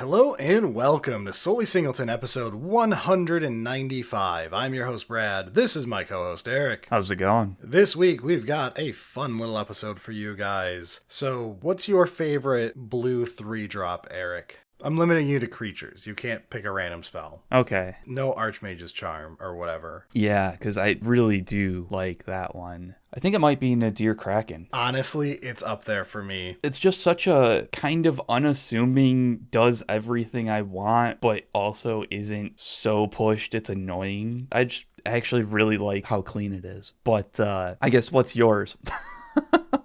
Hello and welcome to Solely Singleton episode 195. I'm your host Brad. This is my co-host Eric. How's it going? This week we've got a fun little episode for you guys. So what's your favorite blue 3-drop, Eric? I'm limiting you to creatures. You can't pick a random spell. Okay. No Archmage's Charm or whatever. Yeah, because I really do like that one. I think it might be Nadir Kraken. Honestly, it's up there for me. It's just such a kind of unassuming, does everything I want, but also isn't so pushed it's annoying. I actually really like how clean it is. But I guess what's yours?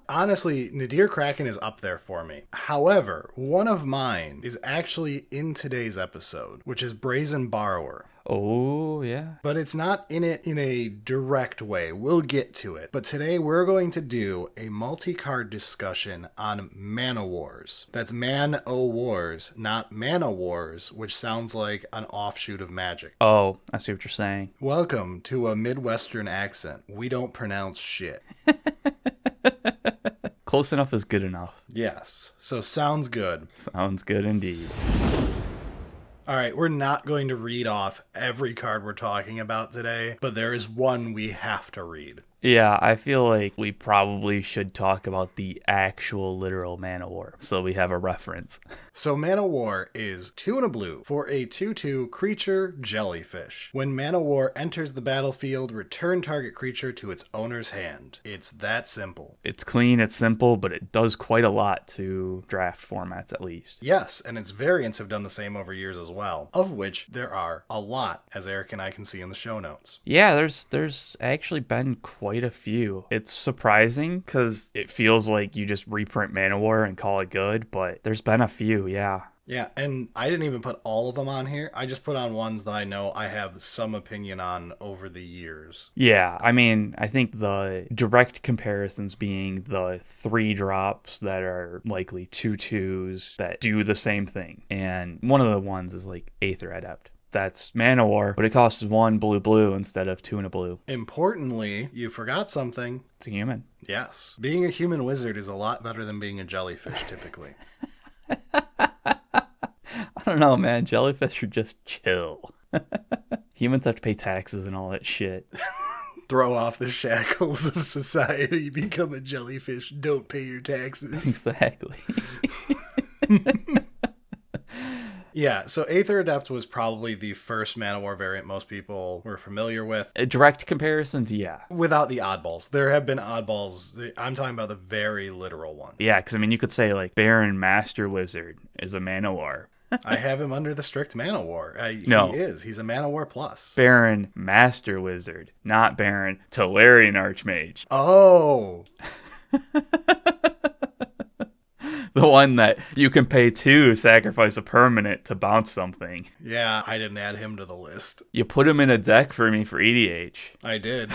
Honestly, Nadir Kraken is up there for me. However, one of mine is actually in today's episode, which is BrazenBorrower. Oh, yeah. But it's not in it in a direct way. We'll get to it. But today we're going to do a multi-card discussion on Manawars. That's Man-O-Wars, not Manawars, which sounds like an offshoot of magic. Oh, I see what you're saying. Welcome to a Midwestern accent. We don't pronounce shit. Close enough is good enough. Yes. So sounds good. Sounds good indeed. All right, we're not going to read off every card we're talking about today, but there is one we have to read. Yeah, I feel like we probably should talk about the actual literal Manawar, so we have a reference. So Manawar is 2 and a blue for a 2/2 creature jellyfish. When Manawar enters the battlefield, return target creature to its owner's hand. It's that simple. It's clean, it's simple, but it does quite a lot to draft formats at least. Yes, and its variants have done the same over years as well, of which there are a lot, as Eric and I can see in the show notes. Yeah, there's actually been quite a few. It's surprising because it feels like you just reprint Manawar and call it good, but there's been a few, yeah. Yeah, and I didn't even put all of them on here. I just put on ones that I know I have some opinion on over the years. Yeah, I mean, I think the direct comparisons being the 3-drops that are likely 2/2s that do the same thing. And one of the ones is like Aether Adept. That's Manawar, but it costs 1 blue instead of 2 and a blue. Importantly, you forgot something. It's a human. Yes. Being a human wizard is a lot better than being a jellyfish, typically. I don't know, man. Jellyfish are just chill. Humans have to pay taxes and all that shit. Throw off the shackles of society, become a jellyfish, don't pay your taxes. Exactly. Yeah, so Aether Adept was probably the first Manawar variant most people were familiar with. Direct comparisons, yeah. Without the oddballs. There have been oddballs. I'm talking about the very literal one. Yeah, because I mean, you could say like Baron Master Wizard is a Manawar. I have him under the strict Manawar. No. He is. He's a Manawar plus. Baron Master Wizard, not Baron Tolarian Archmage. Oh. The one that you can pay 2, sacrifice a permanent to bounce something. Yeah, I didn't add him to the list. You put him in a deck for me for EDH. I did.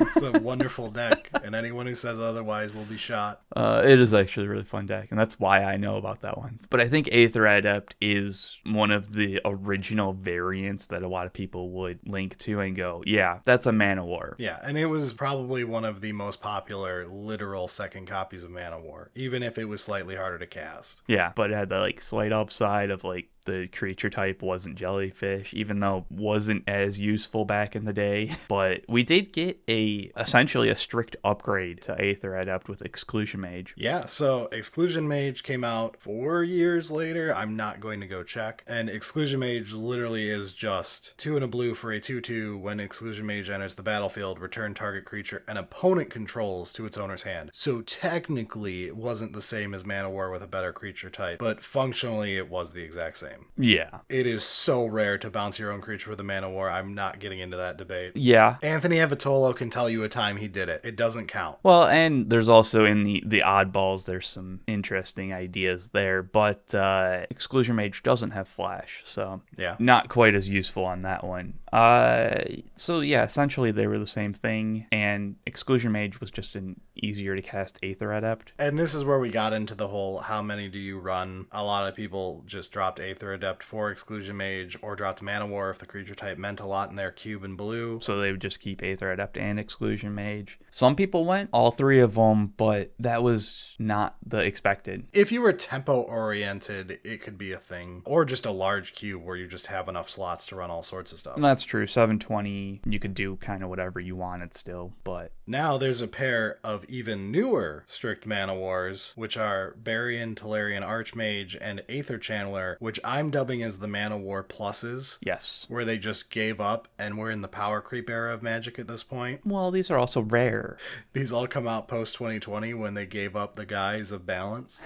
It's a wonderful deck, and anyone who says otherwise will be shot. It is actually a really fun deck, and that's why I know about that one. But I think Aether Adept is one of the original variants that a lot of people would link to and go, yeah, that's a Manawar. Yeah, and it was probably one of the most popular literal second copies of Manawar, even if it was slightly harder to cast. Yeah, but it had the like slight upside of like the creature type wasn't jellyfish, even though it wasn't as useful back in the day. But we did get essentially a strict upgrade to Aether Adept with Exclusion Mage. Yeah, so Exclusion Mage came out 4 years later. I'm not going to go check. And Exclusion Mage literally is just 2 and a blue for a 2/2. When Exclusion Mage enters the battlefield, return target creature an opponent controls to its owner's hand. So technically it wasn't the same as Manawar with a better creature type, but functionally it was the exact same. Yeah. It is so rare to bounce your own creature with a Manawar. I'm not getting into that debate. Yeah. Anthony Avatolo can tell you a time he did it. It doesn't count. Well, and there's also in the oddballs, there's some interesting ideas there, but Exclusion Mage doesn't have flash, so yeah, not quite as useful on that one. So yeah, essentially they were the same thing, and Exclusion Mage was just an easier to cast Aether Adept. And this is where we got into the whole how many do you run? A lot of people just dropped Aether Aether Adept for Exclusion Mage, or dropped Manawar if the creature type meant a lot in their cube and blue. So they would just keep Aether Adept and Exclusion Mage. Some people went all three of them, but that was not the expected. If you were tempo oriented, it could be a thing. Or just a large cube where you just have enough slots to run all sorts of stuff. That's true. 720, you could do kind of whatever you wanted still, but... Now there's a pair of even newer strict Manawars, which are Barian, Tolarian Archmage, and Aether Channeler, which I'm dubbing as the Manawar pluses. Yes. Where they just gave up, and we're in the power creep era of Magic at this point. Well, these are also rare. These all come out post-2020 when they gave up the guise of balance.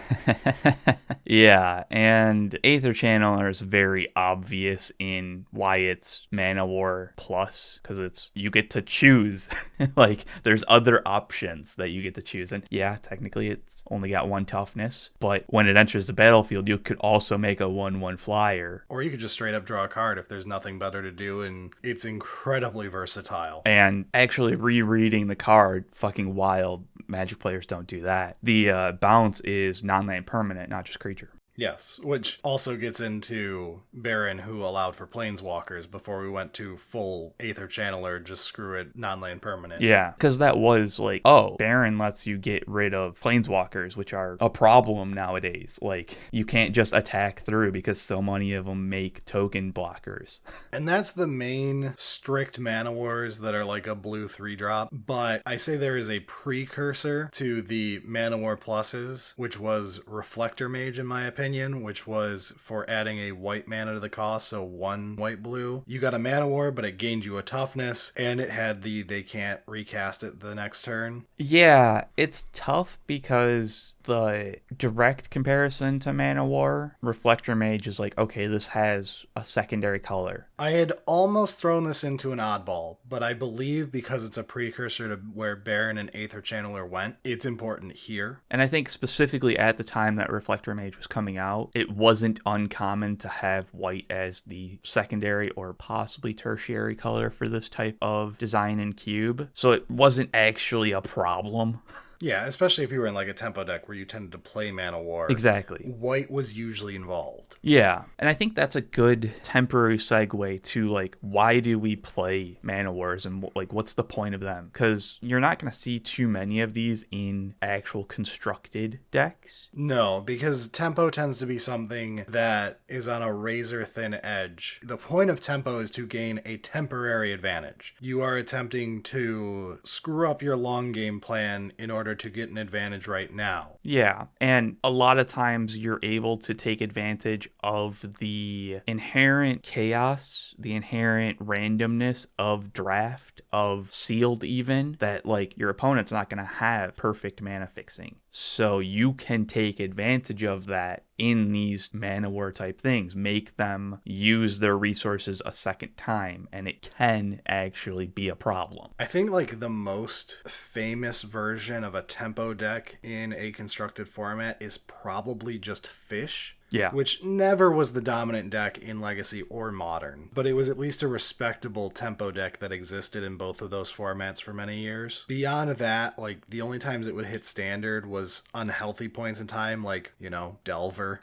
Yeah, and Aether Channeler is very obvious in why it's Manawar plus, because it's, you get to choose. Like, there's other options that you get to choose. And yeah, technically it's only got 1 toughness, but when it enters the battlefield, you could also make a 1/1 flyer. Or you could just straight up draw a card if there's nothing better to do, and it's incredibly versatile. And actually rereading the card, fucking wild. Magic players don't do that. The bounce is non-land permanent, not just creature. Yes, which also gets into Baron, who allowed for planeswalkers before we went to full Aether Channeler, just screw it, non-land permanent. Yeah, because that was like, oh, Baron lets you get rid of planeswalkers, which are a problem nowadays. Like, you can't just attack through because so many of them make token blockers. And that's the main strict mana wars that are like a blue 3-drop. But I say there is a precursor to the Mana War pluses, which was Reflector Mage, in my opinion, which was for adding a white mana to the cost, so 1 white-blue. You got a Mana War, but it gained you a toughness, and it had the they can't recast it the next turn. Yeah, it's tough because the direct comparison to Manawar, Reflector Mage is like, okay, this has a secondary color. I had almost thrown this into an oddball, but I believe because it's a precursor to where Baron and Aether Channeler went, it's important here. And I think specifically at the time that Reflector Mage was coming out, it wasn't uncommon to have white as the secondary or possibly tertiary color for this type of design in cube. So it wasn't actually a problem. Yeah, especially if you were in like a tempo deck where you tended to play Mana War. Exactly. White was usually involved. Yeah, and I think that's a good temporary segue to like, why do we play Mana Wars and like what's the point of them? Because you're not going to see too many of these in actual constructed decks. No, because tempo tends to be something that is on a razor thin edge. The point of tempo is to gain a temporary advantage. You are attempting to screw up your long game plan in order to get an advantage right now. Yeah, and a lot of times you're able to take advantage of the inherent chaos, the inherent randomness of draft, of sealed even, that like your opponent's not going to have perfect mana fixing. So you can take advantage of that in these Mana War type things, make them use their resources a second time, and it can actually be a problem. I think like the most famous version of a tempo deck in a constructed format is probably just Fish. Yeah. Which never was the dominant deck in Legacy or Modern, but it was at least a respectable tempo deck that existed in both of those formats for many years. Beyond that, like, the only times it would hit Standard was unhealthy points in time, like, you know, Delver.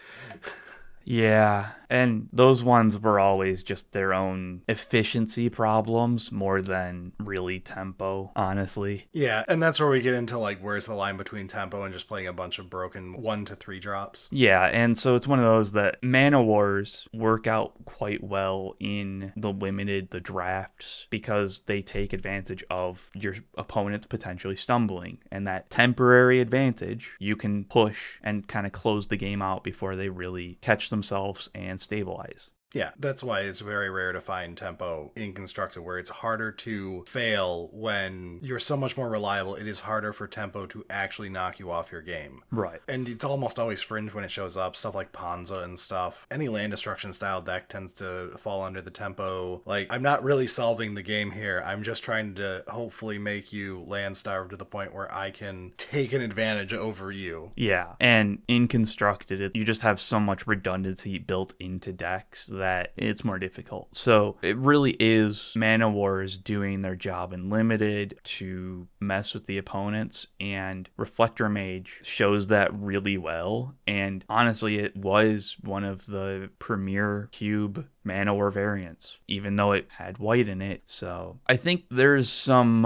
Yeah, and those ones were always just their own efficiency problems more than really tempo, honestly. Yeah, and that's where we get into, like, where's the line between tempo and just playing a bunch of broken 1 to 3 drops. Yeah, and so it's one of those that Mana Wars work out quite well in the limited, the drafts, because they take advantage of your opponents potentially stumbling. And that temporary advantage, you can push and kind of close the game out before they really catch themselves and stabilize. Yeah, that's why it's very rare to find tempo in constructed, where it's harder to fail when you're so much more reliable. It is harder for tempo to actually knock you off your game. Right. And it's almost always fringe when it shows up, stuff like Ponza and stuff. Any land destruction style deck tends to fall under the tempo. Like, I'm not really solving the game here. I'm just trying to hopefully make you land starved to the point where I can take an advantage over you. Yeah, and in constructed, you just have so much redundancy built into decks that it's more difficult. So it really is Manawars doing their job in limited to mess with the opponents, and Reflector Mage shows that really well. And honestly, it was one of the premier cube Manawar variants, even though it had white in it. So I think there's some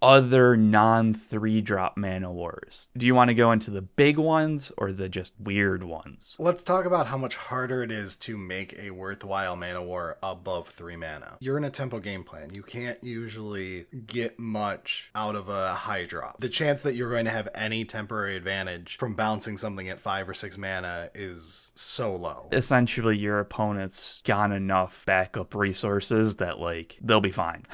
other non-3 drop Manawars. Do you want to go into the big ones or the just weird ones? Let's talk about how much harder it is to make a worthwhile Manawar above 3 mana. You're in a tempo game plan. You can't usually get much out of a high drop. The chance that you're going to have any temporary advantage from bouncing something at 5 or 6 mana is so low. Essentially, your opponent's got enough backup resources that, like, they'll be fine.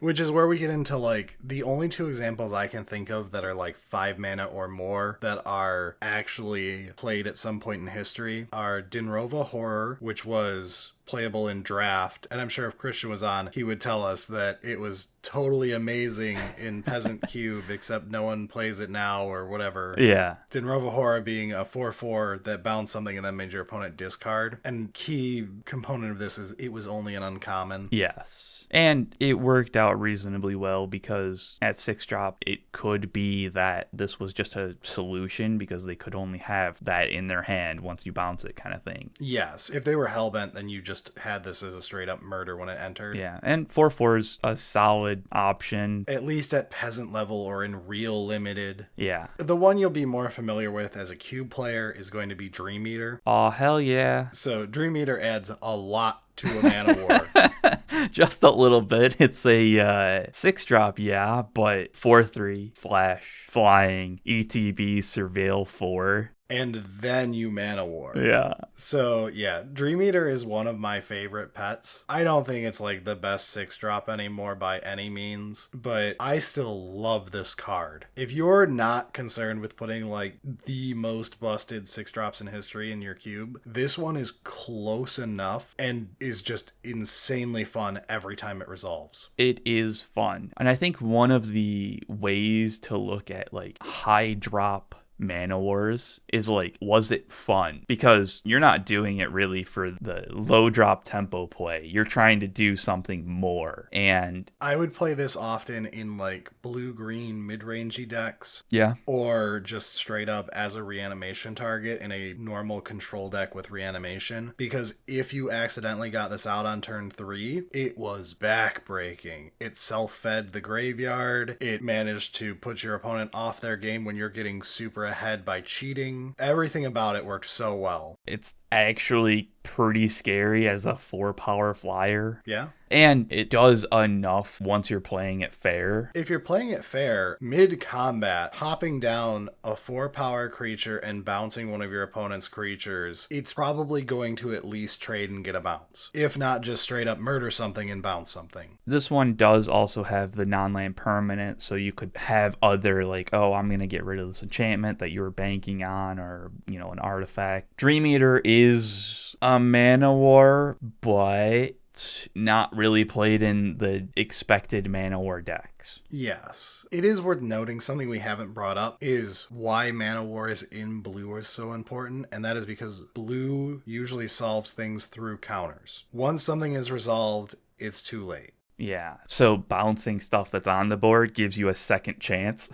Which is where we get into, like, the only 2 examples I can think of that are like 5 mana or more that are actually played at some point in history are Dinrova Horror, which was playable in draft, and I'm sure if Christian was on, he would tell us that it was totally amazing in Peasant Cube, except no one plays it now or whatever. Yeah. Dinrova Horror being a 4/4 that bounced something and then made your opponent discard. And key component of this is it was only an uncommon. Yes. And it worked out reasonably well because at 6 drop, it could be that this was just a solution because they could only have that in their hand once you bounce it, kind of thing. Yes. If they were hellbent, then you just had this as a straight up murder when it entered. Yeah. And 4/4 is a solid option. At least at peasant level or in real limited. Yeah. The one you'll be more familiar with as a cube player is going to be Dream Eater. Oh, hell yeah. So Dream Eater adds a lot to a Manawar. Just a little bit. It's a 6 drop, yeah, but 4/3 flash, flying, ETB, surveil 4. And then you Manawar. Yeah. So, yeah, Dream Eater is one of my favorite pets. I don't think it's like the best 6 drop anymore by any means, but I still love this card. If you're not concerned with putting like the most busted 6 drops in history in your cube, this one is close enough and is just insanely fun every time it resolves. It is fun. And I think one of the ways to look at like high drop Manawars is like, was it fun? Because you're not doing it really for the low drop tempo play. You're trying to do something more. And I would play this often in like blue-green mid-rangey decks. Yeah. Or just straight up as a reanimation target in a normal control deck with reanimation. Because if you accidentally got this out on turn 3, it was backbreaking. It self-fed the graveyard. It managed to put your opponent off their game when you're getting super ahead by cheating. Everything about it worked so well. It's actually pretty scary as a 4-power flyer. Yeah. And it does enough once you're playing it fair. If you're playing it fair, mid-combat, hopping down a 4-power creature and bouncing one of your opponent's creatures, it's probably going to at least trade and get a bounce. If not, just straight up murder something and bounce something. This one does also have the non-land permanent, so you could have other, like, oh, I'm going to get rid of this enchantment that you were banking on, or, you know, an artifact. Dream Eater is a Manawar, but not really played in the expected Manawar decks. Yes. It is worth noting something we haven't brought up is why Manawars in blue is so important, and that is because blue usually solves things through counters. Once something is resolved, it's too late. Yeah. So bouncing stuff that's on the board gives you a second chance.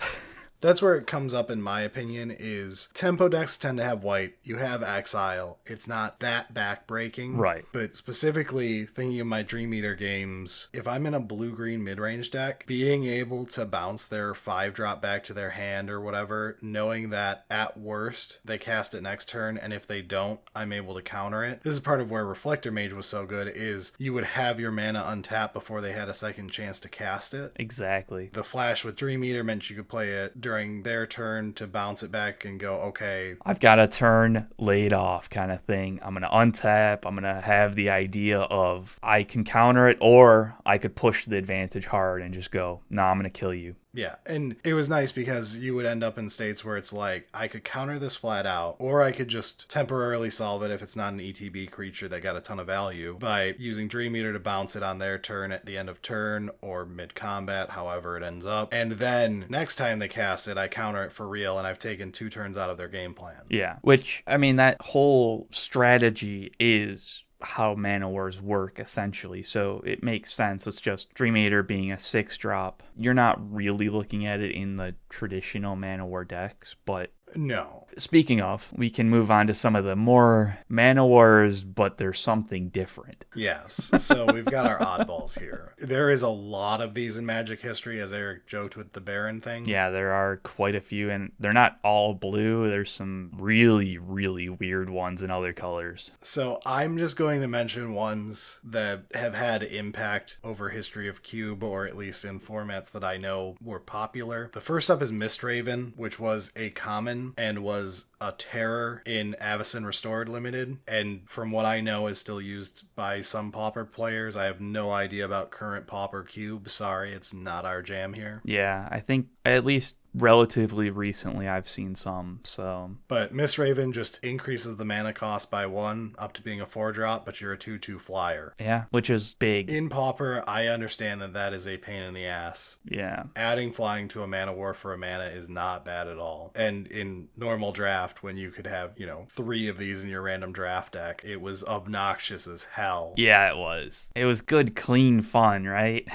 That's where it comes up, in my opinion, is tempo decks tend to have white. You have Exile. It's not that backbreaking. Right. But specifically, thinking of my Dream Eater games, if I'm in a blue-green mid-range deck, being able to bounce their 5-drop back to their hand or whatever, knowing that at worst, they cast it next turn, and if they don't, I'm able to counter it. This is part of where Reflector Mage was so good, is you would have your mana untapped before they had a second chance to cast it. Exactly. The flash with Dream Eater meant you could play it during their turn to bounce it back and go, okay, I've got a turn laid off kind of thing. I'm going to untap. I'm going to have the idea of I can counter it, or I could push the advantage hard and just go, nah, I'm going to kill you. Yeah, and it was nice because you would end up in states where it's like, I could counter this flat out, or I could just temporarily solve it if it's not an ETB creature that got a ton of value by using Dream Eater to bounce it on their turn at the end of turn or mid-combat, however it ends up. And then next time they cast it, I counter it for real, and I've taken 2 turns out of their game plan. Yeah, which, I mean, that whole strategy is how Manawars work, essentially. So it makes sense. It's just Dream Eater being a 6-drop. You're not really looking at it in the traditional Manawar decks, but no. Speaking of, we can move on to some of the more Manawars, but there's something different. Yes. So we've got our oddballs here. There is a lot of these in Magic history, as Eric joked with the Baron thing. Yeah, there are quite a few, and they're not all blue. There's some really, really weird ones in other colors. So I'm just going to mention ones that have had impact over history of Cube, or at least in formats that I know were popular. The first up is Mistraven, which was a common and was a terror in Avacyn Restored Limited, and from what I know is still used by some Pauper players. I have no idea about current Pauper Cube. Sorry, it's not our jam here. Yeah, I think at least relatively recently I've seen some, so. But Mistraven just increases the mana cost by 1 up to being a 4-drop, but you're a 2/2 flyer. Yeah, which is big. In Pauper, I understand that is a pain in the ass. Yeah. Adding flying to a Manawar for a mana is not bad at all. And in normal draft, when you could have, 3 of these in your random draft deck, it was obnoxious as hell. Yeah, it was. It was good, clean fun, right?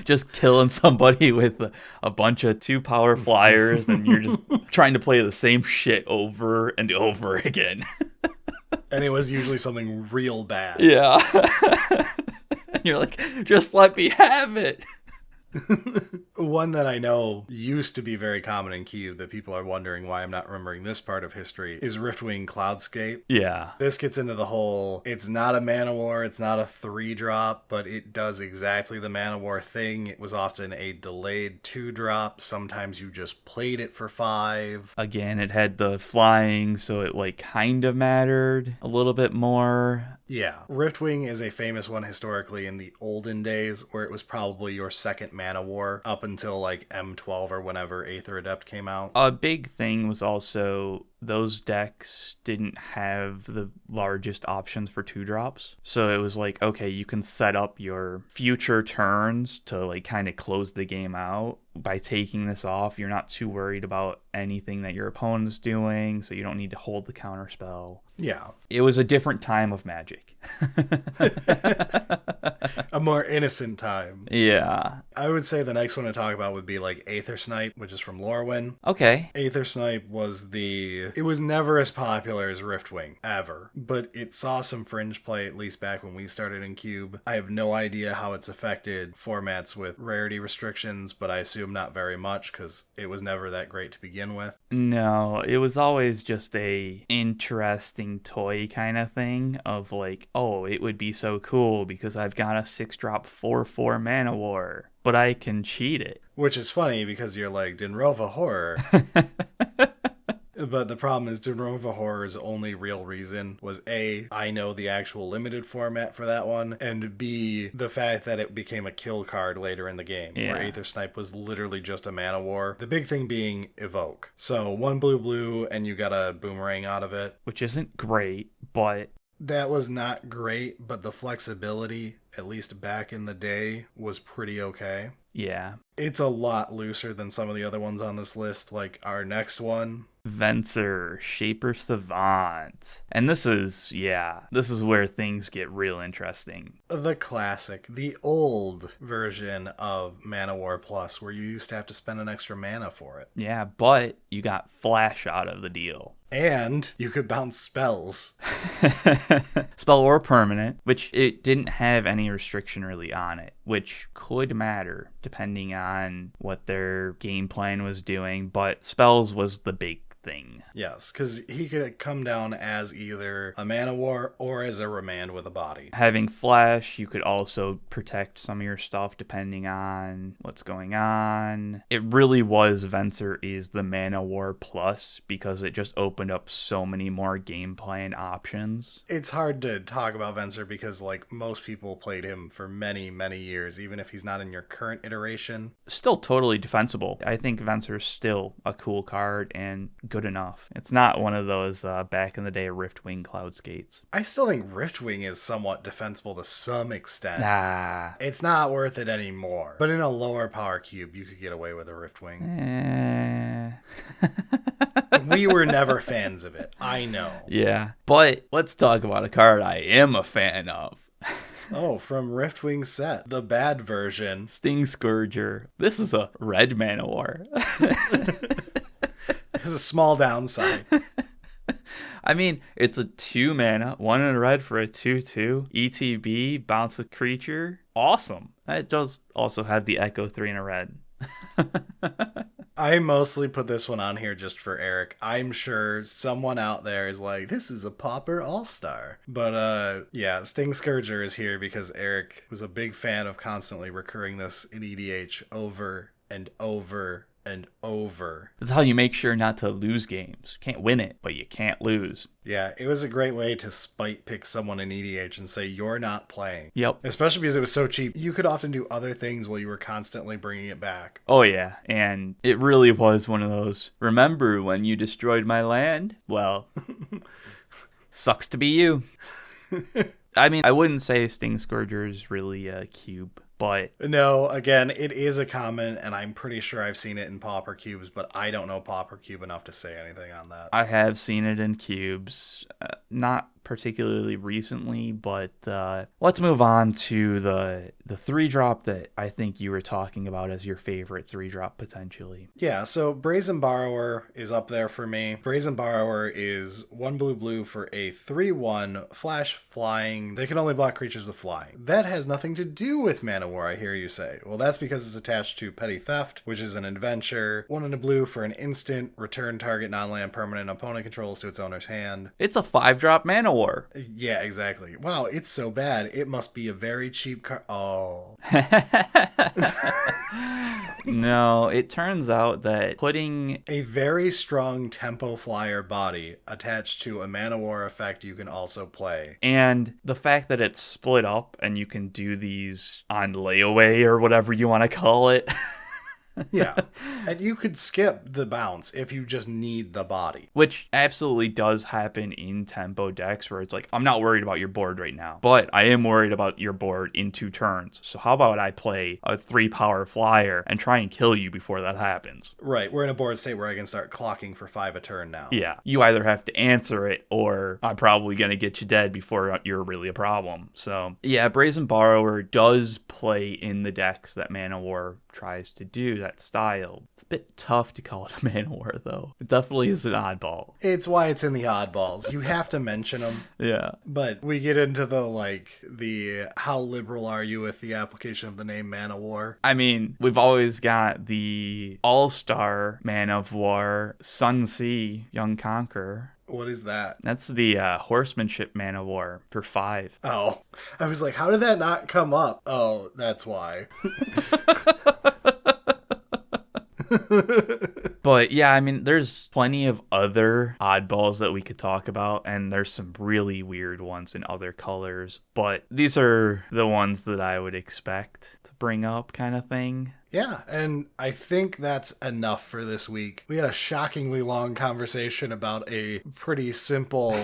Just killing somebody with a bunch of 2-power flyers, and you're just trying to play the same shit over and over again. And it was usually something real bad. Yeah. And you're like, just let me have it. One that I know used to be very common in Cube that people are wondering why I'm not remembering this part of history is Riftwing Cloudscape. Yeah. This gets into the whole, it's not a Manawar, it's not a 3-drop, but it does exactly the Manawar thing. It was often a delayed 2-drop. Sometimes you just played it for 5. Again, it had the flying, so it kind of mattered a little bit more. Yeah. Riftwing is a famous one historically in the olden days, where it was probably your second Manawar up until M12 or whenever Aether Adept came out. A big thing was also those decks didn't have the largest options for 2-drops. So it was okay, you can set up your future turns to kind of close the game out by taking this off. You're not too worried about anything that your opponent's doing, so you don't need to hold the counter spell. Yeah. It was a different time of Magic. A more innocent time. Yeah. I would say the next one to talk about would be Aether Snipe, which is from Lorwyn. Okay. Aether Snipe it was never as popular as Riftwing, ever. But it saw some fringe play, at least back when we started in Cube. I have no idea how it's affected formats with rarity restrictions, but I assume not very much, because it was never that great to begin with. No, it was always just a interesting toy kind of thing of oh, it would be so cool because I've got a 6-drop 4/4 Manawar, but I can cheat it. Which is funny because you're Dinrova Horror. But the problem is Dinrova Horror's only real reason was A, I know the actual limited format for that one, and B, the fact that it became a kill card later in the game, yeah. where Aether Snipe was literally just a Manawar. The big thing being Evoke. So 1 blue, and you got a boomerang out of it. Which isn't great, but... That was not great, but the flexibility, at least back in the day, was pretty okay. Yeah. It's a lot looser than some of the other ones on this list, like our next one. Venser, Shaper Savant. And this is where things get real interesting. The classic, the old version of Manawar Plus, where you used to have to spend an extra mana for it. Yeah, but you got Flash out of the deal. And you could bounce spells. Spell or permanent, which it didn't have any restriction really on it, which could matter depending on what their game plan was doing, but spells was the big thing. Yes, because he could come down as either a Manawar or as a Remand with a body. Having Flash, you could also protect some of your stuff depending on what's going on. It really was Venser is the Manawar plus because it just opened up so many more game plan options. It's hard to talk about Venser because, like, most people played him for many, many years, even if he's not in your current iteration. Still totally defensible. I think Venser's still a cool card and good enough. It's not one of those back in the day Riftwing Cloud Skates. I still think Riftwing is somewhat defensible to some extent. Nah. It's not worth it anymore. But in a lower power cube, you could get away with a Riftwing. We were never fans of it. I know. Yeah. But let's talk about a card I am a fan of. Oh, from Riftwing set, the bad version. Sting Scourgeor. This is a red Manawar. There's a small downside. I mean, it's a 2 mana, 1 in red for a 2/2. ETB, bounce a creature. Awesome. It does also have the Echo 3 in a red. I mostly put this one on here just for Eric. I'm sure someone out there is like, this is a Pauper All-Star. But yeah, Sting Scourgeor is here because Eric was a big fan of constantly recurring this in EDH over and over and over. That's how you make sure not to lose games. Can't win it, but you can't lose. Yeah, it was a great way to spite pick someone in EDH and say, you're not playing. Yep. Especially because it was so cheap. You could often do other things while you were constantly bringing it back. Oh, yeah. And it really was one of those, remember when you destroyed my land? Well, sucks to be you. I mean, I wouldn't say Sting Scourgeor is really a cube. But no, again, it is a common, and I'm pretty sure I've seen it in Pauper Cubes, but I don't know Pauper Cube enough to say anything on that. I have seen it in cubes, not particularly recently, but let's move on to the 3-drop that I think you were talking about as your favorite 3-drop potentially. Yeah, so BrazenBorrower is up there for me. BrazenBorrower is 1 blue for a 3/1 flash flying. They can only block creatures with flying. That has nothing to do with Manawar, I hear you say. Well, that's because it's attached to Petty Theft, which is an adventure. 1 and a blue for an instant, return target non-land permanent opponent controls to its owner's hand. It's a 5-drop Manawar. Yeah, exactly. Wow, it's so bad. It must be a very cheap card. Oh. No, it turns out that putting a very strong tempo flyer body attached to a Manawar effect you can also play. And the fact that it's split up and you can do these on layaway or whatever you want to call it. Yeah, and you could skip the bounce if you just need the body. Which absolutely does happen in tempo decks where it's like, I'm not worried about your board right now, but I am worried about your board in 2 turns. So how about I play a 3-power flyer and try and kill you before that happens? Right, we're in a board state where I can start clocking for 5 a turn now. Yeah, you either have to answer it or I'm probably going to get you dead before you're really a problem. So yeah, BrazenBorrower does play in the decks that Manawar tries to do, that style. It's a bit tough to call it a Manawar, though. It definitely is an oddball. It's why it's in the oddballs. You have to mention them. Yeah. But we get into the how liberal are you with the application of the name Man-O-War? I mean, we've always got the all-star Man of War, Sun Sea, Young Conqueror. What is that? That's the horsemanship Manawar for 5. Oh, I was like, how did that not come up? Oh, that's why. But yeah, I mean, there's plenty of other oddballs that we could talk about, and there's some really weird ones in other colors, but these are the ones that I would expect to bring up, kind of thing. Yeah, and I think that's enough for this week. We had a shockingly long conversation about a pretty simple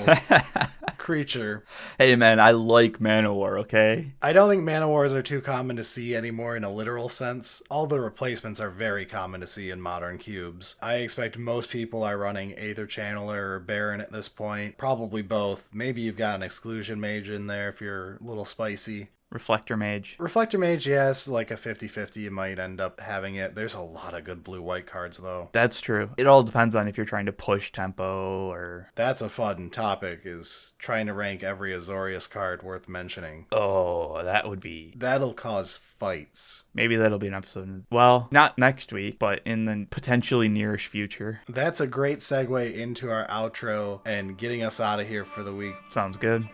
creature. Hey man, I like Manawar, okay? I don't think Manawars are too common to see anymore in a literal sense. All the replacements are very common to see in modern cubes. I expect most people are running Aether Channeler or Baron at this point. Probably both. Maybe you've got an Exclusion Mage in there if you're a little spicy. Reflector Mage. Reflector Mage, yes, like a 50-50, you might end up having it. There's a lot of good blue-white cards, though. That's true. It all depends on if you're trying to push tempo or... That's a fun topic, is trying to rank every Azorius card worth mentioning. Oh, that would be... That'll cause fights. Maybe that'll be an episode. Well, not next week, but in the potentially nearish future. That's a great segue into our outro and getting us out of here for the week. Sounds good.